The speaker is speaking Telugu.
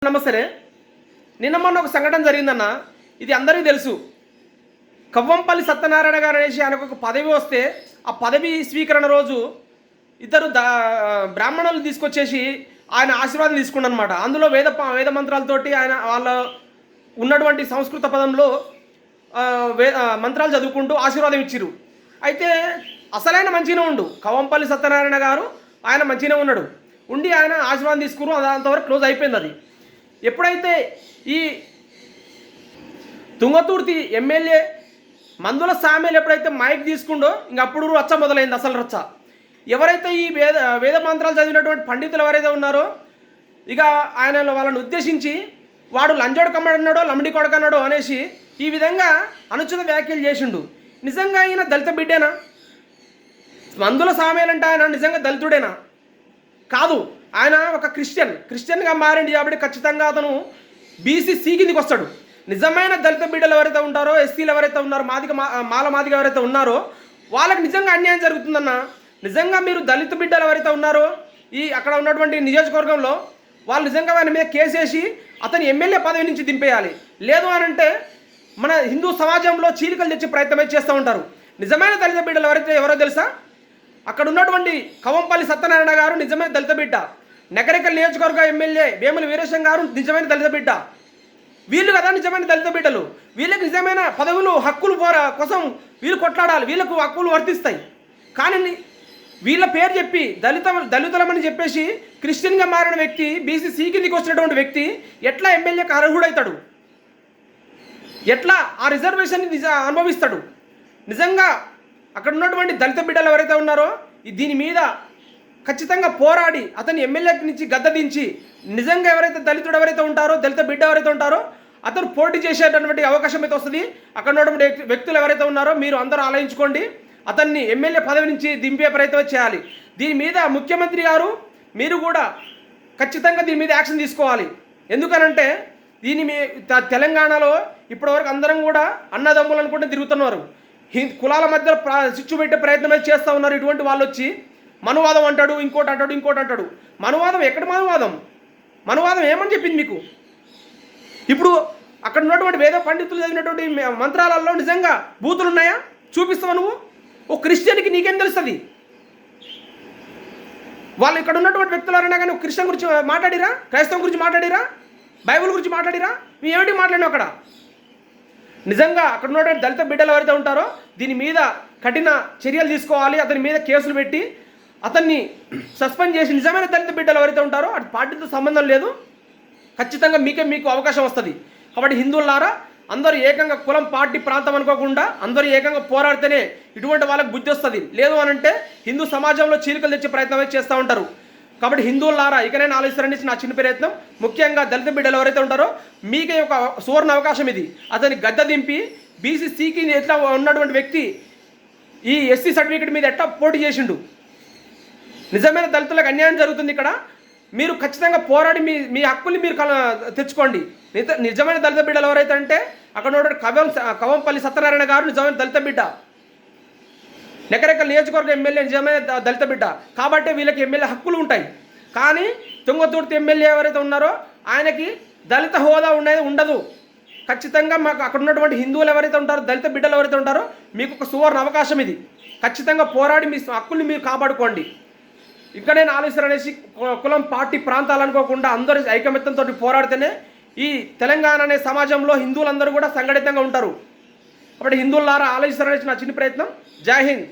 నమస్తే. నిన్న మొన్న ఒక సంఘటన జరిగిందన్న. ఇది అందరికీ తెలుసు. కవ్వంపల్లి సత్యనారాయణ గారు అనేసి ఆయనకు ఒక పదవి వస్తే ఆ పదవి స్వీకరణ రోజు ఇద్దరు బ్రాహ్మణులు తీసుకొచ్చేసి ఆయన ఆశీర్వాదం తీసుకున్నారనమాట. అందులో వేద మంత్రాలతోటి ఆయన వాళ్ళ ఉన్నటువంటి సంస్కృత పదంలో మంత్రాలు చదువుకుంటూ ఆశీర్వాదం ఇచ్చిరు. అయితే అసలైన మంచిగానే ఉండు. కవ్వంపల్లి సత్యనారాయణ గారు ఆయన మంచిగానే ఉన్నాడు. ఉండి ఆయన ఆశీర్వాదం తీసుకురు. అంతవరకు క్లోజ్ అయిపోయింది. అది ఎప్పుడైతే ఈ తుంగతుర్తి ఎమ్మెల్యే మందుల సామేలు ఎప్పుడైతే మైక్ తీసుకుండో ఇంకప్పుడు రచ్చ మొదలైంది. అసలు రచ్చ. ఎవరైతే ఈ వేద మంత్రాలు చదివినటువంటి పండితులు ఎవరైతే ఉన్నారో ఇక ఆయన వాళ్ళని ఉద్దేశించి వాడు లంజోడు కమ్మడన్నాడో లమ్డి కొడకన్నాడో అనేసి ఈ విధంగా అనుచిత వ్యాఖ్యలు చేసిండు. నిజంగా ఈయన దళిత బిడ్డేనా? మందుల సామేలు అంటే ఆయన నిజంగా దళితుడేనా? కాదు. ఆయన ఒక క్రిస్టియన్గా మారింది కాబట్టి ఖచ్చితంగా అతను బీసీ కిందికి వస్తాడు. నిజమైన దళిత బిడ్డలు ఎవరైతే ఉంటారో, ఎస్సీలు ఎవరైతే ఉన్నారో, మాదిగ ఎవరైతే ఉన్నారో వాళ్ళకి నిజంగా అన్యాయం జరుగుతుందన్న. నిజంగా మీరు దళిత బిడ్డలు ఎవరైతే ఉన్నారో ఈ అక్కడ ఉన్నటువంటి నియోజకవర్గంలో వాళ్ళు నిజంగా ఆయన మీద కేసేసి అతని ఎమ్మెల్యే పదవి నుంచి దింపేయాలి. లేదు అని అంటే మన హిందూ సమాజంలో చీలికలు తెచ్చే ప్రయత్నమే చేస్తూ ఉంటారు. నిజమైన దళిత బిడ్డలు ఎవరో తెలుసా? అక్కడ ఉన్నటువంటి కవ్వంపల్లి సత్యనారాయణ గారు నిజమైన దళిత బిడ్డ. నగరికల్ నియోజకవర్గ ఎమ్మెల్యే వేముల వీరేశం గారు నిజమైన దళిత బిడ్డ. వీళ్ళు కదా నిజమైన దళిత బిడ్డలు. వీళ్ళకి నిజమైన పదవులు హక్కులు కోసం వీళ్ళు కొట్లాడాలి. వీళ్ళకు హక్కులు వర్తిస్తాయి. కానీ వీళ్ళ పేరు చెప్పి దళితులమని చెప్పేసి క్రిస్టియన్గా మారిన వ్యక్తి, బీసీ కిందికి వచ్చినటువంటి వ్యక్తి ఎట్లా ఎమ్మెల్యేకి అర్హుడవుతాడు? ఎట్లా ఆ రిజర్వేషన్ అనుభవిస్తాడు? నిజంగా అక్కడ ఉన్నటువంటి దళిత బిడ్డలు ఎవరైతే ఉన్నారో దీని మీద ఖచ్చితంగా పోరాడి అతని ఎమ్మెల్యే నుంచి గద్దె దించి నిజంగా ఎవరైతే దళితుడు ఎవరైతే ఉంటారో, దళిత బిడ్డ ఎవరైతే ఉంటారో అతను పోటీ చేసేటటువంటి అవకాశం అయితే వస్తుంది. అక్కడ ఉన్నటువంటి వ్యక్తులు ఎవరైతే ఉన్నారో మీరు అందరూ ఆలోచించుకోండి. అతన్ని ఎమ్మెల్యే పదవి నుంచి దింపే ప్రయత్నం చేయాలి. దీని మీద ముఖ్యమంత్రి గారు మీరు కూడా ఖచ్చితంగా దీని మీద యాక్షన్ తీసుకోవాలి. ఎందుకనంటే తెలంగాణలో ఇప్పటివరకు అందరం కూడా అన్నదమ్ములు అనుకుంటే తిరుగుతున్నారు. కులాల మధ్య చిచ్చు పెట్టే ప్రయత్నమే చేస్తూ ఉన్నారు. ఇటువంటి వాళ్ళు వచ్చి మనువాదం అంటాడు, ఇంకోటి అంటాడు. మనువాదం ఎక్కడ మనువాదం ఏమని చెప్పింది మీకు? ఇప్పుడు అక్కడ ఉన్నటువంటి వేద పండితులు చదివినటువంటి మంత్రాలలో నిజంగా బూతులు ఉన్నాయా? చూపిస్తావు నువ్వు? ఓ క్రిస్టియన్కి నీకేం తెలుస్తుంది? వాళ్ళు ఇక్కడ ఉన్నటువంటి వ్యక్తులు ఎవరైనా కానీ క్రిస్టియన్ గురించి మాట్లాడిరా, క్రైస్తవం గురించి మాట్లాడిరా, బైబిల్ గురించి మాట్లాడిరా? మేము ఏమిటి మాట్లాడినావు అక్కడ? నిజంగా అక్కడ ఉన్నటువంటి దళిత బిడ్డలు ఎవరైతే ఉంటారో దీని మీద కఠిన చర్యలు తీసుకోవాలి. అతని మీద కేసులు పెట్టి అతన్ని సస్పెండ్ చేసి నిజమైన దళిత బిడ్డలు ఎవరైతే ఉంటారో అది పార్టీతో సంబంధం లేదు, ఖచ్చితంగా మీకు అవకాశం వస్తుంది. కాబట్టి హిందువులారా అందరూ ఏకంగా కులం, పార్టీ, ప్రాంతం అనుకోకుండా అందరూ ఏకంగా పోరాడితేనే ఇటువంటి వాళ్ళకి బుద్ధి వస్తుంది. లేదు అని అంటే హిందూ సమాజంలో చీలికలు తెచ్చే ప్రయత్నం చేస్తూ ఉంటారు. కాబట్టి హిందువులారా ఇకనైనా ఆలోచిస్తారని నా చిన్న ప్రయత్నం. ముఖ్యంగా దళిత బిడ్డలు ఎవరైతే ఉంటారో మీకే ఒక సువర్ణ అవకాశం ఇది. అతని గద్దె దింపి బీసీకి ఎట్లా ఉన్నటువంటి వ్యక్తి ఈ ఎస్సీ సర్టిఫికేట్ మీద ఎట్లా పోటీ చేసిండు? నిజమైన దళితులకు అన్యాయం జరుగుతుంది. ఇక్కడ మీరు ఖచ్చితంగా పోరాడి మీ హక్కుల్ని మీరు తెచ్చుకోండి. నిజమైన దళిత బిడ్డలు ఎవరైతే అంటే అక్కడ ఉన్నటువంటి కవ్వంపల్లి సత్యనారాయణ గారు నిజమైన దళిత బిడ్డ. నగరికల్ నియోజకవర్గ ఎమ్మెల్యే నిజమైన దళిత బిడ్డ. కాబట్టి వీళ్ళకి ఎమ్మెల్యే హక్కులు ఉంటాయి. కానీ తుంగతుర్తి ఎమ్మెల్యే ఎవరైతే ఉన్నారో ఆయనకి దళిత హోదా ఉండదు. ఖచ్చితంగా మాకు అక్కడ ఉన్నటువంటి హిందువులు ఎవరైతే ఉంటారో, దళిత బిడ్డలు ఎవరైతే ఉంటారో మీకు ఒక సువర్ణ అవకాశం ఇది. ఖచ్చితంగా పోరాడి మీ హక్కుల్ని మీరు కాపాడుకోండి. ఇక్కడే ఆలోచన అనేసి కులం, పార్టీ, ప్రాంతాలు అనుకోకుండా అందరూ ఐకమత్యంతో పోరాడితేనే ఈ తెలంగాణ అనే సమాజంలో హిందువులందరూ కూడా సంఘటితంగా ఉంటారు. కాబట్టి హిందువులారా ఆలోచిస్తారనేసి నా చిన్న ప్రయత్నం. జై హింద్.